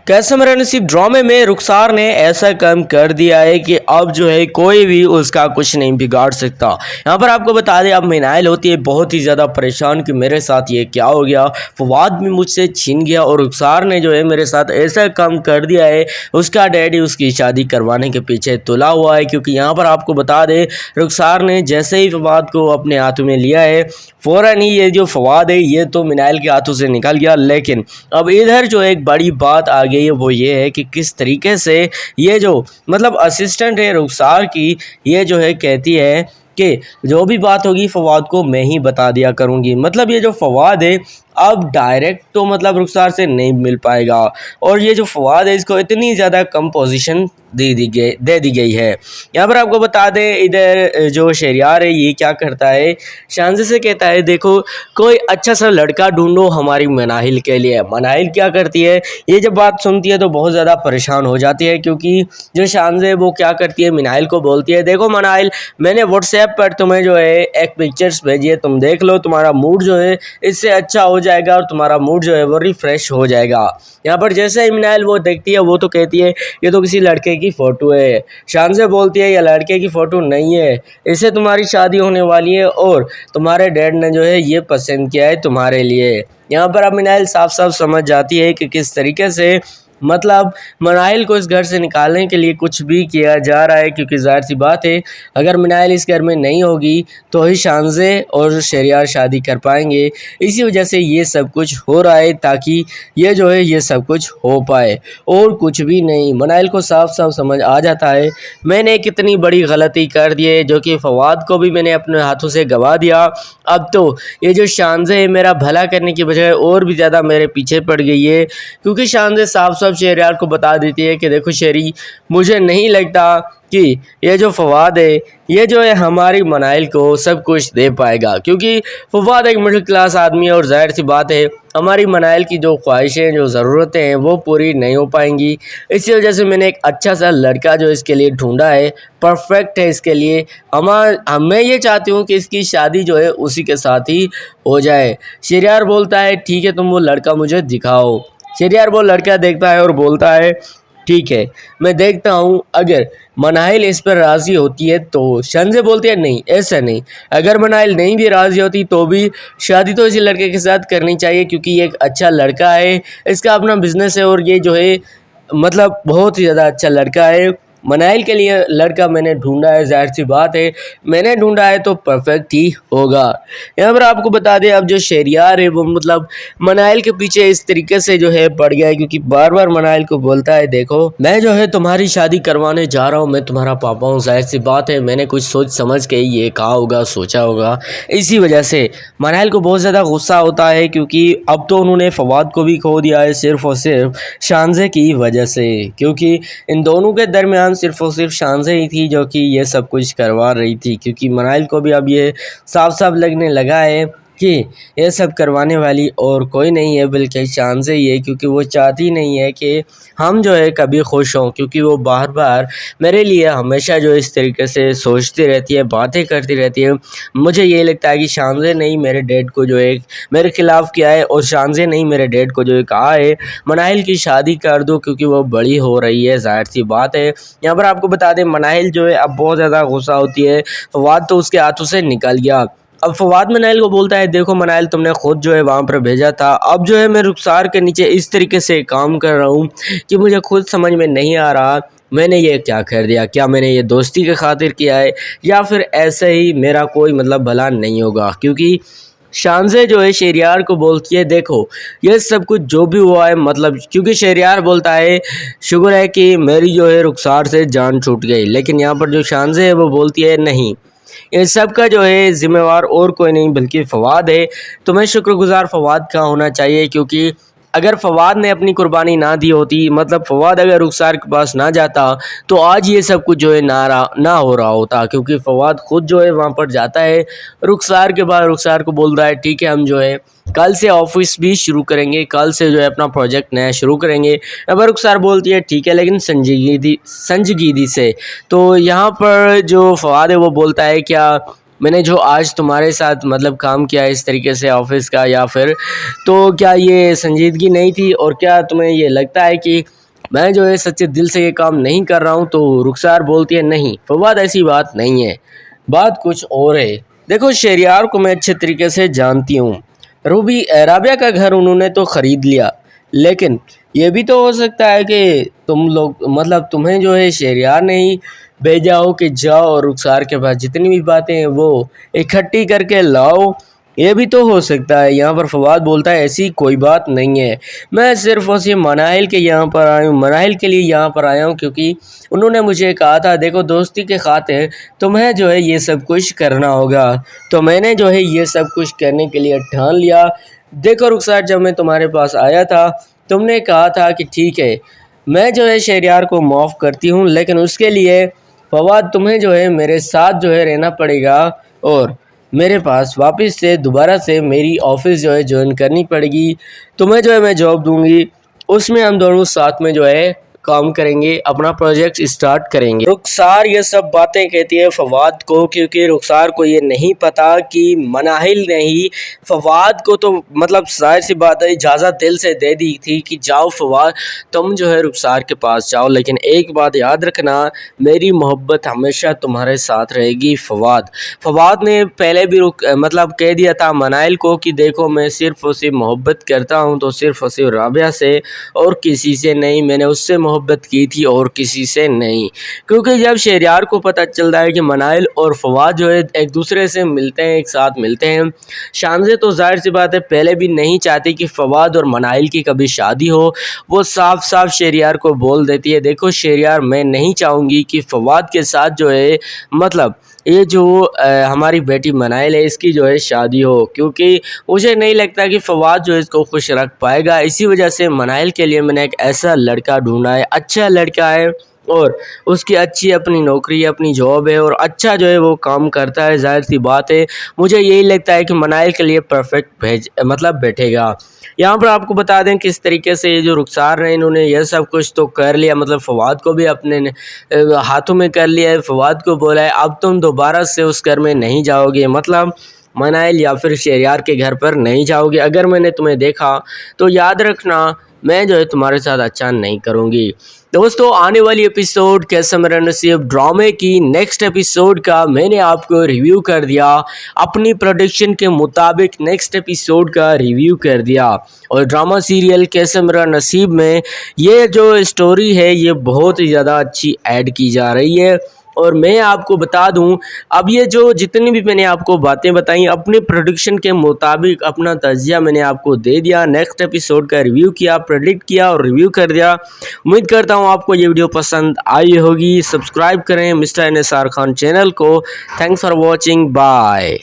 कैसे मेरा नसीब ड्रामे में रुखसार ने ऐसा काम कर दिया है कि अब जो है कोई भी उसका कुछ नहीं बिगाड़ सकता। यहाँ पर आपको बता दें, अब मिनाइल होती है बहुत ही ज़्यादा परेशान कि मेरे साथ ये क्या हो गया, फवाद भी मुझसे छीन गया और रुखसार ने जो है मेरे साथ ऐसा काम कर दिया है। उसका डैडी उसकी शादी करवाने के पीछे तुला हुआ है, क्योंकि यहाँ पर आपको बता दें रुखसार ने जैसे ही फवाद को अपने हाथों में लिया है फ़ौरन ही ये जो फवाद है ये तो मिनाइल के हाथों से निकल गया। लेकिन अब इधर जो एक बड़ी बात आ गई है वो ये है कि किस तरीके से ये जो मतलब असिस्टेंट है रुखसार की, ये जो है कहती है कि जो भी बात होगी फवाद को मैं ही बता दिया करूँगी। मतलब ये जो फवाद है अब डायरेक्ट तो मतलब रुखसार से नहीं मिल पाएगा, और ये जो फवाद है इसको इतनी ज़्यादा कम पोजीशन दे दी गई है। यहाँ पर आपको बता दें इधर जो शहरियार है ये क्या करता है, शानजे से कहता है देखो कोई अच्छा सा लड़का ढूंढो हमारी मनाहिल के लिए। मनाहिल क्या करती है, ये जब बात सुनती है तो बहुत ज़्यादा परेशान हो जाती है, क्योंकि जो शानजे है वो क्या करती है मनाहिल को बोलती है देखो मनाहिल, मैंने व्हाट्सएप पर तुम्हें जो है एक पिक्चर्स भेजी है, तुम देख लो, तुम्हारा मूड जो है इससे अच्छा हो जाएगा और तुम्हारा मूड जो है वो रिफ्रेश हो जाएगा। यहाँ पर जैसे ही मनाहिल वो देखती है वो तो कहती है ये तो किसी लड़के की फ़ोटो है। शानजे बोलती है ये लड़के की फ़ोटो नहीं है, इससे तुम्हारी शादी होने वाली है और तुम्हारे डैड ने जो है ये पसंद किया है तुम्हारे लिए। यहाँ पर अब मनाहिल साफ साफ समझ जाती है कि किस तरीके से मतलब मनाहिल को इस घर से निकालने के लिए कुछ भी किया जा रहा है, क्योंकि ज़ाहिर सी बात है अगर मनाहिल इस घर में नहीं होगी तो ही शानजे और शहरियार शादी कर पाएंगे। इसी वजह से ये सब कुछ हो रहा है ताकि ये जो है ये सब कुछ हो पाए, और कुछ भी नहीं। मनाहिल को साफ साफ समझ आ जाता है मैंने कितनी बड़ी गलती कर दी है, जो कि फवाद को भी मैंने अपने हाथों से गवा दिया। अब तो ये जो शानजे है मेरा भला करने की बजाय और भी ज़्यादा मेरे पीछे पड़ गई है, क्योंकि शानजे साफ साफ शहरियार को बता देती है कि देखो शेरी, मुझे नहीं लगता कि ये जो फवाद है ये जो है हमारी मनाहिल को सब कुछ दे पाएगा, क्योंकि फवाद एक मिडिल क्लास आदमी है और जाहिर सी बात है हमारी मनाहिल की जो ख्वाहिशें जो ज़रूरतें हैं वो पूरी नहीं हो पाएंगी। इसी वजह से मैंने एक अच्छा सा लड़का जो इसके लिए ढूंढा है, परफेक्ट है इसके लिए। मैं ये चाहती हूँ कि इसकी शादी जो है उसी के साथ ही हो जाए। शहरियार बोलता है ठीक है तुम वो लड़का मुझे दिखाओ। शहरियार वो लड़का देखता है और बोलता है ठीक है मैं देखता हूँ, अगर मनाहिल इस पर राज़ी होती है तो। शानजे बोलती है नहीं ऐसा नहीं, अगर मनाहिल नहीं भी राज़ी होती तो भी शादी तो इसी लड़के के साथ करनी चाहिए, क्योंकि ये एक अच्छा लड़का है, इसका अपना बिजनेस है और ये जो है मतलब बहुत ही ज़्यादा अच्छा लड़का है। मनाहिल के लिए लड़का मैंने ढूंढा है, जाहिर सी बात है मैंने ढूंढा है तो परफेक्ट ही होगा। यहाँ पर आपको बता दें अब जो शहरियार है वो मतलब मनाहिल के पीछे इस तरीके से जो है पड़ गया है, क्योंकि बार बार मनाहिल को बोलता है देखो मैं जो है तुम्हारी शादी करवाने जा रहा हूँ, मैं तुम्हारा पापा हूँ, जाहिर सी बात है मैंने कुछ सोच समझ के ये कहा होगा, सोचा होगा। इसी वजह से मनाहिल को बहुत ज़्यादा गुस्सा होता है, क्योंकि अब तो उन्होंने फवाद को भी खो दिया है सिर्फ और सिर्फ शानजे की वजह से, क्योंकि इन दोनों के दरमियान सिर्फ और सिर्फ शानजे ही थी जो कि ये सब कुछ करवा रही थी। क्योंकि मनाहिल को भी अब ये साफ साफ लगने लगा है कि ये सब करवाने वाली और कोई नहीं है बल्कि शानजे ही है, क्योंकि वो चाहती नहीं है कि हम जो है कभी खुश हों, क्योंकि वो बार बार मेरे लिए हमेशा जो इस तरीके से सोचती रहती है, बातें करती रहती है। मुझे ये लगता है कि शानजे ने ही मेरे डैड को जो है मेरे खिलाफ़ किया है, और शानजे ने ही मेरे डैड को जो है कहा है मनाहिल की शादी कर दो क्योंकि वो बड़ी हो रही है, ज़ाहिर सी बात है। यहाँ पर आपको बता दें मनाहिल जो है अब बहुत ज़्यादा गुस्सा होती है, फवाद तो उसके हाथों से निकल गया। अब फवाद मनाहिल को बोलता है देखो मनाहिल तुमने खुद जो है वहाँ पर भेजा था, अब जो है मैं रुखसार के नीचे इस तरीके से काम कर रहा हूँ कि मुझे खुद समझ में नहीं आ रहा मैंने ये क्या कर दिया, क्या मैंने ये दोस्ती के खातिर किया है या फिर ऐसे ही मेरा कोई मतलब भला नहीं होगा। क्योंकि शानजे जो है शहरियार को बोलती है देखो ये सब कुछ जो भी हुआ है मतलब, क्योंकि शहरियार बोलता है शुक्र है कि मेरी जो है रुखसार से जान छूट गई, लेकिन यहाँ पर जो शानजे है वो बोलती है नहीं, इन सब का जो है ज़िम्मेवार और कोई नहीं बल्कि फवाद है। तुम्हें शुक्रगुजार फवाद का होना चाहिए, क्योंकि अगर फवाद ने अपनी कुर्बानी ना दी होती, मतलब फवाद अगर रुखसार के पास ना जाता तो आज ये सब कुछ जो है ना हो रहा होता। क्योंकि फवाद खुद जो है वहाँ पर जाता है रुखसार के बाद, रुखसार को बोलता है ठीक है हम जो है कल से ऑफिस भी शुरू करेंगे, कल से जो है अपना प्रोजेक्ट नया शुरू करेंगे। अब रुखसार बोलती है ठीक है लेकिन संजीदगी से। तो यहाँ पर जो फवाद है वो बोलता है क्या मैंने जो आज तुम्हारे साथ मतलब काम किया इस तरीके से ऑफिस का, या फिर तो क्या ये संजीदगी नहीं थी? और क्या तुम्हें ये लगता है कि मैं जो है सच्चे दिल से ये काम नहीं कर रहा हूँ? तो रुखसार बोलती है नहीं फवाद, ऐसी बात नहीं है, बात कुछ और है। देखो शहरियार को मैं अच्छे तरीके से जानती हूँ, राबिया का घर उन्होंने तो ख़रीद लिया, लेकिन ये भी तो हो सकता है कि तुम लोग मतलब तुम्हें जो है शहरियार ने ही भेजा हो कि जाओ और रुखसार के पास जितनी भी बातें हैं वो इकट्ठी करके लाओ। ये भी तो हो सकता है। यहाँ पर फवाद बोलता है ऐसी कोई बात नहीं है, मैं सिर्फ और सिर्फ मनाहिल के यहाँ पर आया हूँ, मनाहिल के लिए यहाँ पर आया हूँ, क्योंकि उन्होंने मुझे कहा था देखो दोस्ती के खातिर तुम्हें जो है ये सब कुछ करना होगा, तो मैंने जो है ये सब कुछ करने के लिए ठान लिया। देखो रुखसार, जब मैं तुम्हारे पास आया था तुमने कहा था कि ठीक है मैं जो है शहरियार को माफ़ करती हूँ, लेकिन उसके लिए फवाद तुम्हें जो है मेरे साथ जो है रहना पड़ेगा और मेरे पास वापस से दोबारा से मेरी ऑफिस जो है ज्वाइन करनी पड़ेगी। तुम्हें जो है मैं जॉब दूंगी, उसमें हम दोनों साथ में जो है काम करेंगे, अपना प्रोजेक्ट स्टार्ट करेंगे। रुखसार ये सब बातें कहती है फवाद को, क्योंकि रुखसार को ये नहीं पता कि मनाहिल ने ही फवाद को तो मतलब जाहिर सी बात है इजाज़त दिल से दे दी थी कि जाओ फवाद तुम जो है रुखसार के पास जाओ, लेकिन एक बात याद रखना मेरी मोहब्बत हमेशा तुम्हारे साथ रहेगी फवाद। फवाद ने पहले भी मतलब कह दिया था मनाहिल को कि देखो मैं सिर्फ़ और सिर्फ मोहब्बत करता हूँ तो सिर्फ़ और सिर्फ राबिया से और किसी से नहीं, मैंने उससे मोहब्बत की थी और किसी से नहीं। क्योंकि जब शहरियार को पता चलता है कि मनाइल और फवाद जो है एक दूसरे से मिलते हैं, एक साथ मिलते हैं, शानज़े तो जाहिर सी बात है पहले भी नहीं चाहती कि फवाद और मनाइल की कभी शादी हो। वो साफ साफ शहरियार को बोल देती है देखो शहरियार, मैं नहीं चाहूँगी कि फवाद के साथ जो है मतलब ये जो हमारी बेटी मनाइल है इसकी जो है शादी हो, क्योंकि मुझे नहीं लगता कि फवाद जो है इसको खुश रख पाएगा। इसी वजह से मनाइल के लिए मैंने एक ऐसा लड़का ढूंढा है, अच्छा लड़का है और उसकी अच्छी अपनी नौकरी है, अपनी जॉब है और अच्छा जो है वो काम करता है। जाहिर सी बात है मुझे यही लगता है कि मनाइल के लिए परफेक्ट मतलब बैठेगा। यहाँ पर आपको बता दें किस तरीके से ये जो रुखसार है इन्होंने यह सब कुछ तो कर लिया, मतलब फवाद को भी अपने हाथों में कर लिया है। फवाद को बोला है अब तुम दोबारा से उस घर में नहीं जाओगे, मतलब मनाइल या फिर शहरियार के घर पर नहीं जाओगे। अगर मैंने तुम्हें देखा तो याद रखना मैं जो है तुम्हारे साथ अच्छा नहीं करूँगी। दोस्तों आने वाली एपिसोड कैसा मेरा नसीब ड्रामे की नेक्स्ट एपिसोड का मैंने आपको रिव्यू कर दिया, अपनी प्रोडिक्शन के मुताबिक नेक्स्ट एपिसोड का रिव्यू कर दिया। और ड्रामा सीरियल कैसा मेरा नसीब में ये जो स्टोरी है ये बहुत ही ज़्यादा अच्छी ऐड की जा रही है। और मैं आपको बता दूं अब ये जो जितनी भी मैंने आपको बातें बताई अपने प्रोडिक्शन के मुताबिक अपना तजिया मैंने आपको दे दिया, नेक्स्ट एपिसोड का रिव्यू किया, प्रेडिक्ट किया और रिव्यू कर दिया। उम्मीद करता हूं आपको ये वीडियो पसंद आई होगी। सब्सक्राइब करें मिस्टर NSR खान चैनल को। Thanks for watching, bye.